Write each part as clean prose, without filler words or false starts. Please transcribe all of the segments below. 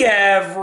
Everybody,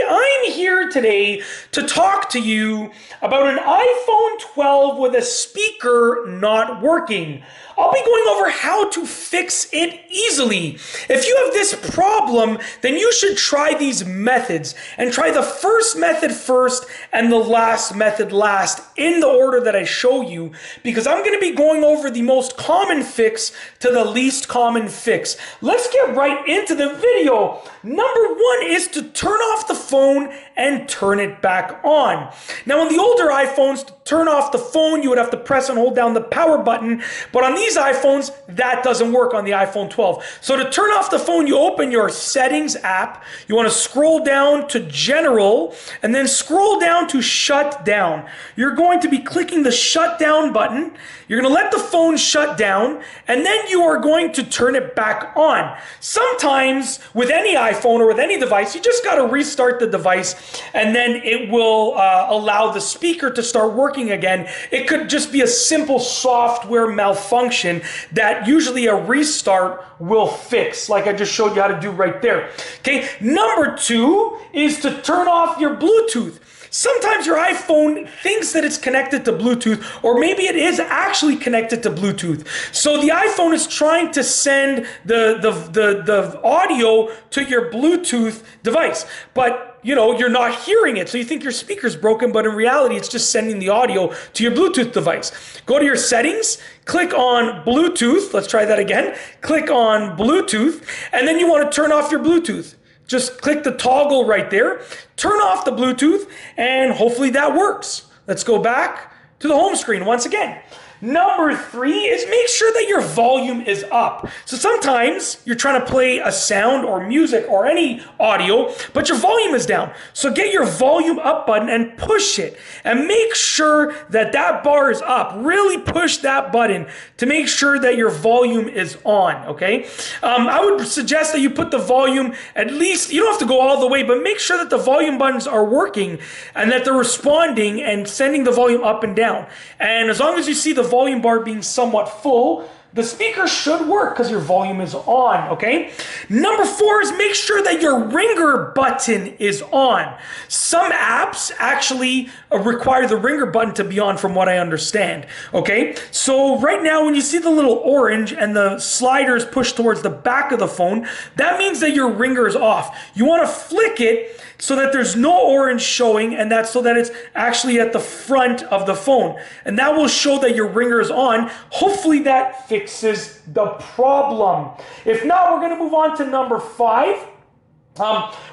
I'm here today to talk to you about an iPhone 12 with a speaker not working. I'll be going over how to fix it easily. If you have this problem, then you should try these methods and try the first method first and the last method last in the order that I show you, because I'm going to be going over the most common fix to the least common fix. Let's get right into the video. Number one is to turn off the phone and turn it back on. Now, on the older iPhones, to turn off the phone, you would have to press and hold down the power button, but on these iPhones, that doesn't work on the iPhone 12. So to turn off the phone, you open your settings app. You want to scroll down to general and then scroll down to shut down. You're going to be clicking the shut down button. You're going to let the phone shut down, and then you are going to turn it back on. Sometimes with any iPhone or with any device, you just got to restart the device and then it will allow the speaker to start working again. It could just be a simple software malfunction that usually a restart will fix, like I just showed you how to do right there. Okay, number two is to turn off your Bluetooth. Sometimes your iPhone thinks that it's connected to Bluetooth, or maybe it is actually connected to Bluetooth. So the iPhone is trying to send the audio to your Bluetooth device, but you're not hearing it. So you think your speaker's broken, but in reality, it's just sending the audio to your Bluetooth device. Go to your settings, click on Bluetooth. Let's try that again. Click on Bluetooth, and then you want to turn off your Bluetooth. Just click the toggle right there, turn off the Bluetooth, and hopefully that works. Let's go back to the home screen once again. Number three is make sure that your volume is up. So sometimes you're trying to play a sound or music or any audio, but your volume is down. So get your volume up button and push it. And make sure that that bar is up. Really push that button to make sure that your volume is on, okay? I would suggest that you put the volume at least, you don't have to go all the way, but make sure that the volume buttons are working and that they're responding and sending the volume up and down. And as long as you see the volume bar being somewhat full, the speaker should work because your volume is on, okay? Number four is make sure that your ringer button is on. Some apps actually require the ringer button to be on, from what I understand, okay? So right now, when you see the little orange and the sliders push towards the back of the phone, that means that your ringer is off. You want to flick it so that there's no orange showing, and that's so that it's actually at the front of the phone. And that will show that your ringer is on. Hopefully that fixes the problem. If not, we're gonna move on to number five,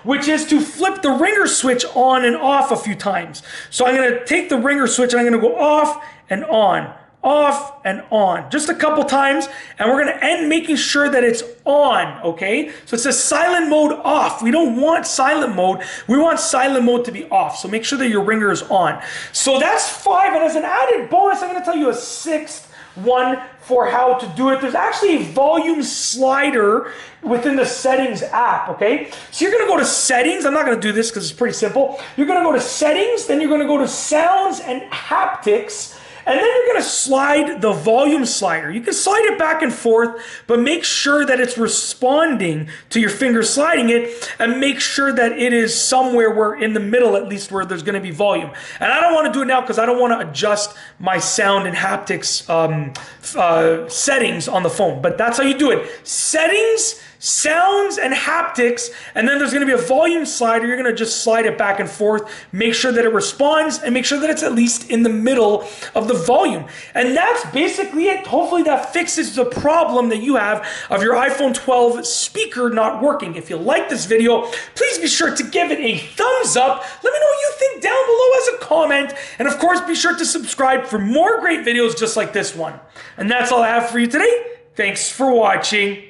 which is to flip the ringer switch on and off a few times. So I'm gonna take the ringer switch and I'm gonna go off and on, just a couple times, and we're gonna end making sure that it's on, okay? So it says silent mode off. We don't want silent mode. We want silent mode to be off. So make sure that your ringer is on. So that's five, and as an added bonus, I'm gonna tell you a sixth one for how to do it. There's actually a volume slider within the settings app, okay? So you're gonna go to settings. I'm not gonna do this because it's pretty simple. You're gonna go to settings, then you're gonna go to sounds and haptics, and then you're gonna slide the volume slider. You can slide it back and forth, but make sure that it's responding to your finger sliding it, and make sure that it is somewhere where in the middle, at least, where there's gonna be volume. And I don't wanna do it now because I don't wanna adjust my sound and haptics settings on the phone, but that's how you do it. Settings, sounds and haptics, and then there's going to be a volume slider. You're going to just slide it back and forth, make sure that it responds, and make sure that it's at least in the middle of the volume. And that's basically it. Hopefully that fixes the problem that you have of your iPhone 12 speaker not working. If you like this video, please be sure to give it a thumbs up. Let me know what you think down below as a comment, and of course be sure to subscribe for more great videos just like this one. And that's all I have for you today. Thanks for watching.